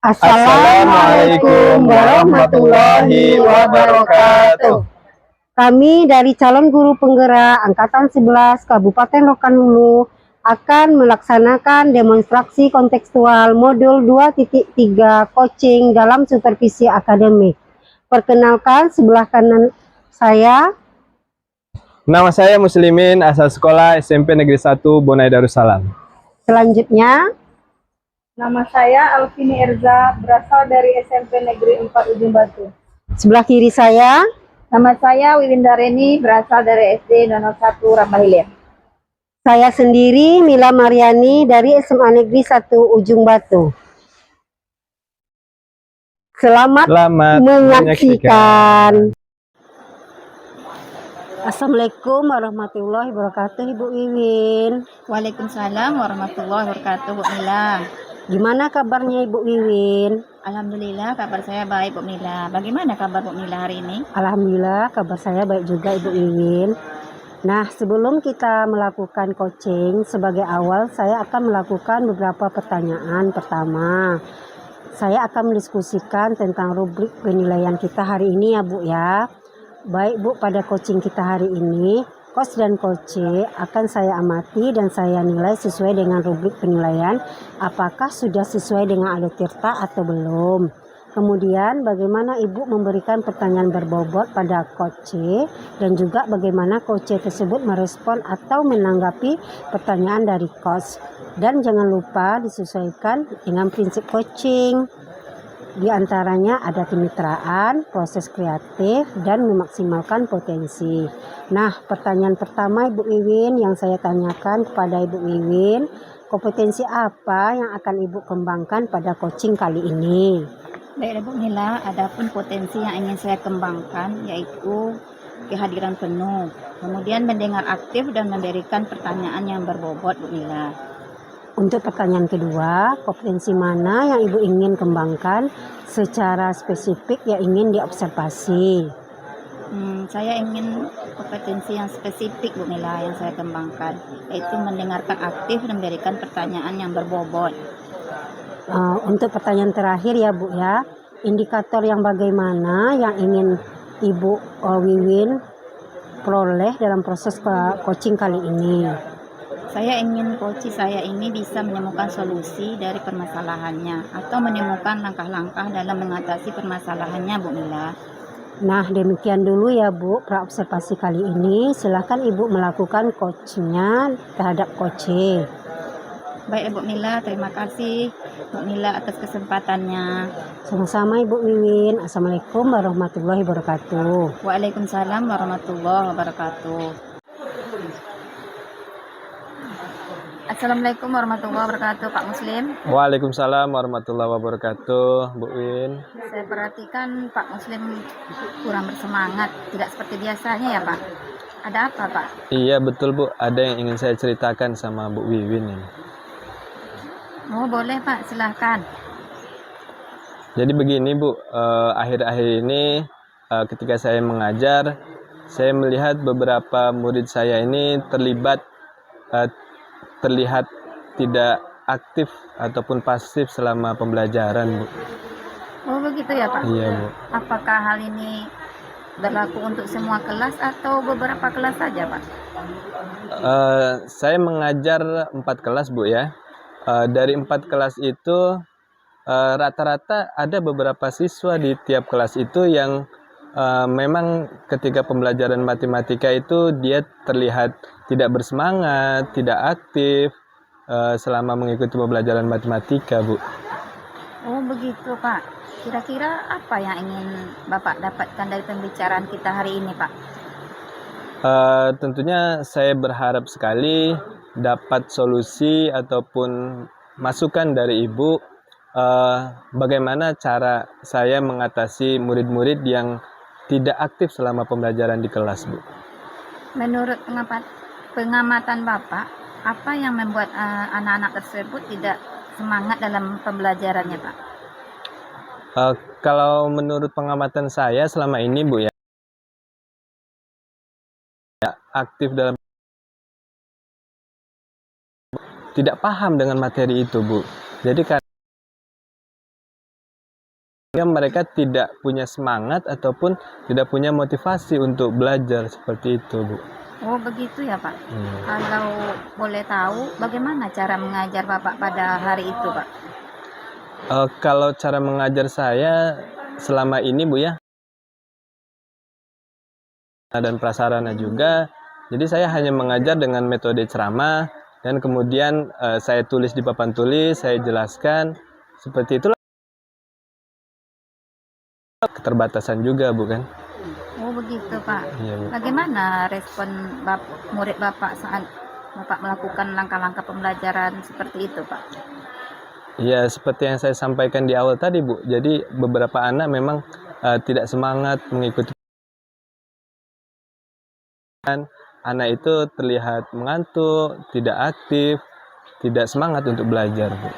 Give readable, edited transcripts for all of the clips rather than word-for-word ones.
Assalamualaikum warahmatullahi wabarakatuh. Kami dari calon guru penggerak Angkatan 11 Kabupaten Rokan Hulu akan melaksanakan demonstrasi kontekstual modul 2.3 coaching dalam supervisi akademik. Perkenalkan, sebelah kanan saya. Nama saya Muslimin, asal sekolah SMP Negeri 1 Bonai Darussalam. Selanjutnya, nama saya Alvini Erza, berasal dari SMP Negeri 4 Ujung Batu. sebelah kiri saya. Nama saya Wiwinda Reni, berasal dari SD 01 Rambah Hilir. Saya sendiri Mila Mariani dari SMA Negeri 1 Ujung Batu. Selamat menyaksikan. Assalamualaikum warahmatullahi wabarakatuh, Ibu Wiwin. Waalaikumsalam warahmatullahi wabarakatuh, Bu Mila. Gimana kabarnya Ibu Wiwin? Alhamdulillah kabar saya baik, Bu Mila. Bagaimana kabar Bu Mila hari ini? Alhamdulillah kabar saya baik juga, Ibu Wiwin. Nah, sebelum kita melakukan coaching, sebagai awal saya akan melakukan beberapa pertanyaan. Pertama, saya akan mendiskusikan tentang rubrik penilaian kita hari ini ya Bu ya. Baik Bu, pada coaching kita hari ini, coach dan coach akan saya amati dan saya nilai sesuai dengan rubrik penilaian apakah sudah sesuai dengan alur tirta atau belum. Kemudian bagaimana Ibu memberikan pertanyaan berbobot pada coach dan juga bagaimana coach tersebut merespon atau menanggapi pertanyaan dari coach. Dan jangan lupa disesuaikan dengan prinsip coaching. Di antaranya ada kemitraan, proses kreatif, dan memaksimalkan potensi. Nah, pertanyaan pertama Ibu Wiwin yang saya tanyakan kepada Ibu Wiwin, kompetensi apa yang akan Ibu kembangkan pada coaching kali ini? Baik, Bu Mila, adapun potensi yang ingin saya kembangkan yaitu kehadiran penuh, kemudian mendengar aktif dan memberikan pertanyaan yang berbobot, Bu Mila. Untuk pertanyaan kedua, kompetensi mana yang Ibu ingin kembangkan secara spesifik yang ingin diobservasi? Saya ingin kompetensi yang spesifik, Bu Mila, yang saya kembangkan, yaitu mendengarkan aktif dan memberikan pertanyaan yang berbobot. Untuk pertanyaan terakhir ya Bu ya, indikator yang bagaimana yang ingin Ibu Wiwin peroleh dalam proses coaching kali ini? Saya ingin coach saya ini bisa menemukan solusi dari permasalahannya atau menemukan langkah-langkah dalam mengatasi permasalahannya, Bu Mila. Nah, demikian dulu ya Bu praobservasi kali ini. Silahkan Ibu melakukan coachnya terhadap coach. Baik Bu Mila, terima kasih Bu Mila atas kesempatannya. Sama-sama Ibu Wiwin. Assalamualaikum warahmatullahi wabarakatuh. Waalaikumsalam warahmatullahi wabarakatuh. Assalamualaikum warahmatullahi wabarakatuh, Pak Muslim. Waalaikumsalam warahmatullahi wabarakatuh, Bu Win. Saya perhatikan Pak Muslim kurang bersemangat, tidak seperti biasanya ya Pak. Ada apa Pak? Iya betul Bu, ada yang ingin saya ceritakan sama Bu Wiwin ini. Oh boleh Pak, silahkan. Jadi begini Bu, akhir-akhir ini ketika saya mengajar, saya melihat beberapa murid saya ini terlihat tidak aktif ataupun pasif selama pembelajaran Bu. Oh begitu ya Pak? Iya Bu. Apakah hal ini berlaku untuk semua kelas atau beberapa kelas saja Pak? Saya mengajar 4 kelas Bu ya. Dari 4 kelas itu rata-rata ada beberapa siswa di tiap kelas itu yang memang ketika pembelajaran matematika itu dia terlihat tidak bersemangat, tidak aktif selama mengikuti pembelajaran matematika, Bu. Oh begitu Pak. Kira-kira apa yang ingin Bapak dapatkan dari pembicaraan kita hari ini Pak? Tentunya saya berharap sekali dapat solusi ataupun masukan dari Ibu bagaimana cara saya mengatasi murid-murid yang tidak aktif selama pembelajaran di kelas, Bu. Menurut pengamatan Bapak, apa yang membuat anak-anak tersebut tidak semangat dalam pembelajarannya, Pak? Kalau menurut pengamatan saya selama ini, Bu ya, aktif dalam tidak paham dengan materi itu, Bu. Jadi sehingga mereka tidak punya semangat ataupun tidak punya motivasi untuk belajar seperti itu, Bu. Oh begitu ya Pak. Kalau boleh tahu bagaimana cara mengajar Bapak pada hari itu Pak? Kalau cara mengajar saya selama ini, Bu ya, dan prasarana juga. Jadi saya hanya mengajar dengan metode ceramah dan kemudian saya tulis di papan tulis, saya jelaskan. Seperti itulah, keterbatasan juga, Bu kan. Oh begitu Pak. Iya, Bu. Bagaimana respon murid Bapak saat Bapak melakukan langkah-langkah pembelajaran seperti itu Pak? Ya, seperti yang saya sampaikan di awal tadi, Bu. Jadi beberapa anak memang tidak semangat mengikuti. Anak itu terlihat mengantuk, tidak aktif, tidak semangat untuk belajar, Bu.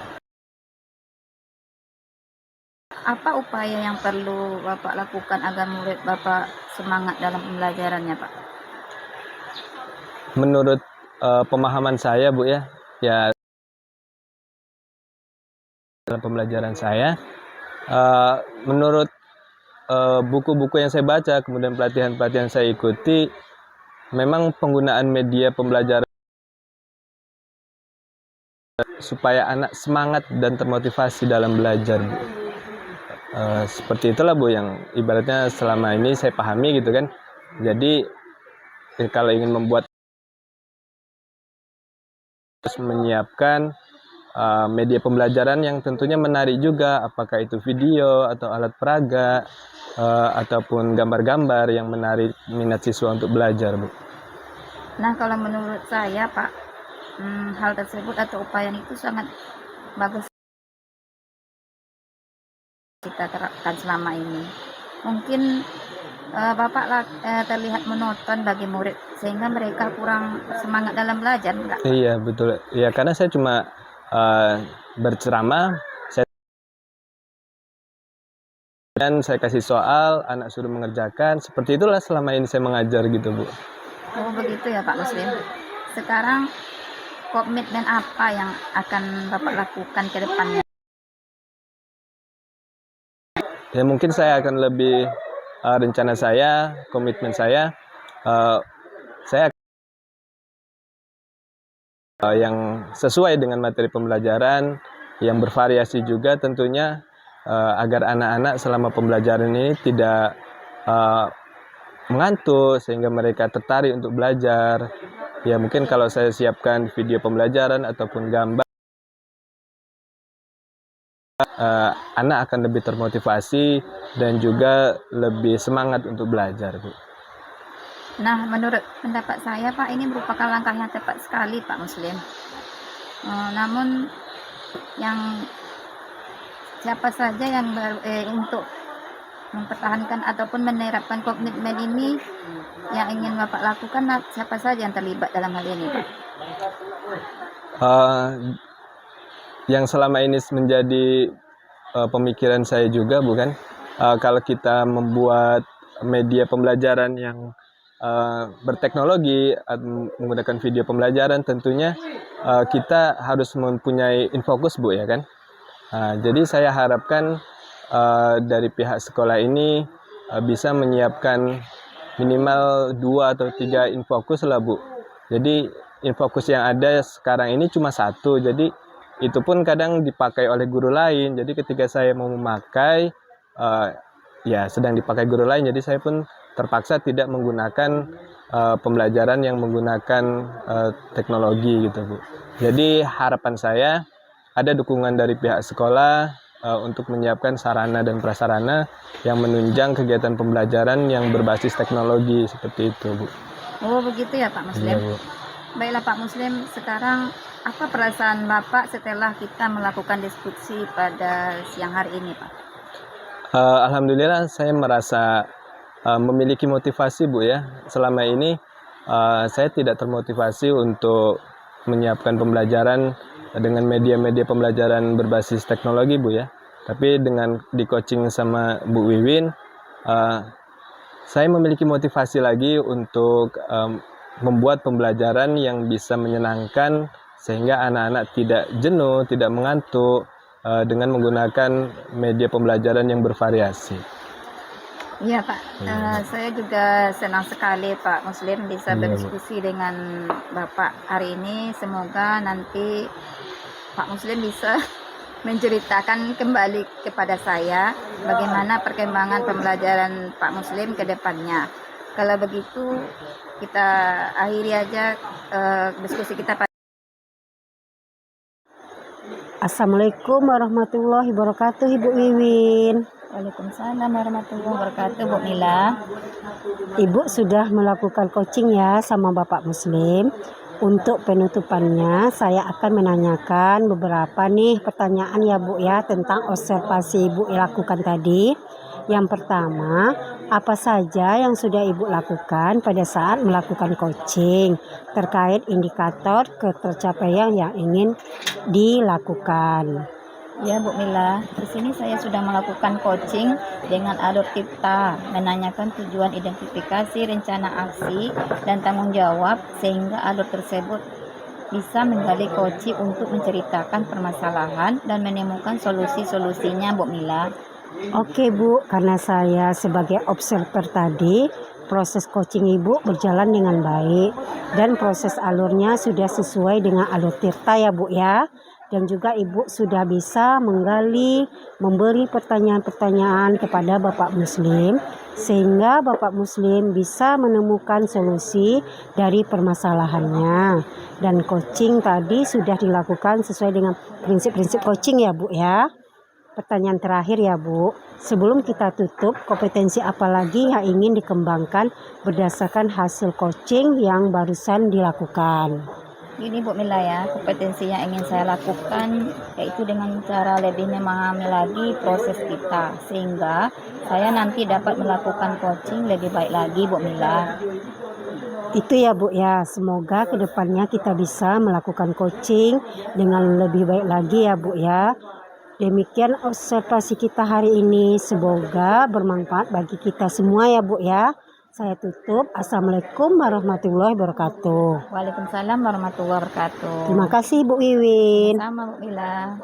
Apa upaya yang perlu Bapak lakukan agar murid Bapak semangat dalam pembelajarannya Pak? Menurut pemahaman saya, Bu ya, dalam pembelajaran saya, menurut buku-buku yang saya baca, kemudian pelatihan-pelatihan saya ikuti, memang penggunaan media pembelajaran supaya anak semangat dan termotivasi dalam belajar, Bu. Seperti itulah, Bu, yang ibaratnya selama ini saya pahami gitu kan. Jadi kalau ingin membuat, harus menyiapkan media pembelajaran yang tentunya menarik juga, apakah itu video atau alat peraga ataupun gambar-gambar yang menarik minat siswa untuk belajar, Bu. Nah kalau menurut saya Pak, hal tersebut atau upaya itu sangat bagus kita terapkan selama ini. Mungkin Bapak terlihat monoton bagi murid sehingga mereka kurang semangat dalam belajar enggak? Iya, betul. Ya, karena saya cuma berceramah, dan saya kasih soal, anak suruh mengerjakan. Seperti itulah selama ini saya mengajar gitu, Bu. Oh begitu ya Pak Muslim. Sekarang komitmen apa yang akan Bapak lakukan ke depannya? Ya, mungkin saya akan lebih rencana saya, komitmen saya yang sesuai dengan materi pembelajaran, yang bervariasi juga tentunya, agar anak-anak selama pembelajaran ini tidak mengantuk sehingga mereka tertarik untuk belajar. Ya, mungkin kalau saya siapkan video pembelajaran ataupun gambar, anak akan lebih termotivasi dan juga lebih semangat untuk belajar, Bu. Nah, menurut pendapat saya Pak, ini merupakan langkah yang tepat sekali Pak Muslim. Namun yang siapa saja yang untuk mempertahankan ataupun menerapkan komitmen ini yang ingin Bapak lakukan, siapa saja yang terlibat dalam hal ini Pak? Yang selama ini menjadi pemikiran saya juga, bukan? Kalau kita membuat media pembelajaran yang berteknologi, menggunakan video pembelajaran, tentunya kita harus mempunyai infokus, Bu, ya kan? Jadi saya harapkan dari pihak sekolah ini bisa menyiapkan minimal 2 atau 3 infokus lah, Bu. Jadi infokus yang ada sekarang ini cuma 1, jadi itu pun kadang dipakai oleh guru lain. Jadi ketika saya mau memakai, ya sedang dipakai guru lain, jadi saya pun terpaksa tidak menggunakan pembelajaran yang menggunakan teknologi gitu, Bu. Jadi harapan saya ada dukungan dari pihak sekolah untuk menyiapkan sarana dan prasarana yang menunjang kegiatan pembelajaran yang berbasis teknologi seperti itu, Bu. Oh begitu ya Pak Muslim. Iya, Bu. Baiklah Pak Muslim, sekarang apa perasaan Bapak setelah kita melakukan diskusi pada siang hari ini Pak? Alhamdulillah saya merasa memiliki motivasi, Bu ya. Selama ini saya tidak termotivasi untuk menyiapkan pembelajaran dengan media-media pembelajaran berbasis teknologi, Bu ya. Tapi dengan di coaching sama Bu Wiwin, saya memiliki motivasi lagi untuk membuat pembelajaran yang bisa menyenangkan sehingga anak-anak tidak jenuh, tidak mengantuk, dengan menggunakan media pembelajaran yang bervariasi. Iya Pak, saya juga senang sekali Pak Muslim bisa Iya, Bu. berdiskusi dengan Bapak hari ini. Semoga nanti Pak Muslim bisa menceritakan kembali kepada saya bagaimana perkembangan pembelajaran Pak Muslim ke depannya. Kalau begitu kita akhiri aja diskusi kita. Assalamualaikum warahmatullahi wabarakatuh, Ibu Wiwin. Waalaikumsalam warahmatullahi wabarakatuh, Bu Mila. Ibu sudah melakukan coaching ya sama Bapak Muslim. Untuk penutupannya saya akan menanyakan beberapa nih pertanyaan ya Bu ya tentang observasi Ibu lakukan tadi. Yang pertama, apa saja yang sudah Ibu lakukan pada saat melakukan coaching terkait indikator ketercapaian yang ingin dilakukan? Ya Bu Mila, di sini saya sudah melakukan coaching dengan alur Tirta, menanyakan tujuan identifikasi, rencana aksi, dan tanggung jawab sehingga alur tersebut bisa menggali coaching untuk menceritakan permasalahan dan menemukan solusi-solusinya Bu Mila. Oke Bu, karena saya sebagai observer tadi, proses coaching Ibu berjalan dengan baik dan proses alurnya sudah sesuai dengan alur Tirta ya Bu ya. Dan juga Ibu sudah bisa menggali, memberi pertanyaan-pertanyaan kepada Bapak Muslim sehingga Bapak Muslim bisa menemukan solusi dari permasalahannya. Dan coaching tadi sudah dilakukan sesuai dengan prinsip-prinsip coaching ya Bu ya. Pertanyaan terakhir ya Bu, sebelum kita tutup, kompetensi apa lagi yang ingin dikembangkan berdasarkan hasil coaching yang barusan dilakukan? Ini Bu Mila ya, kompetensi yang ingin saya lakukan yaitu dengan cara lebih memahami lagi proses kita sehingga saya nanti dapat melakukan coaching lebih baik lagi Bu Mila. Itu ya Bu ya, semoga kedepannya kita bisa melakukan coaching dengan lebih baik lagi ya Bu ya. Demikian observasi kita hari ini, semoga bermanfaat bagi kita semua ya Bu ya. Saya tutup. Assalamualaikum warahmatullahi wabarakatuh. Waalaikumsalam warahmatullahi wabarakatuh. Terima kasih Bu Wiwin. Sama Bu Mila.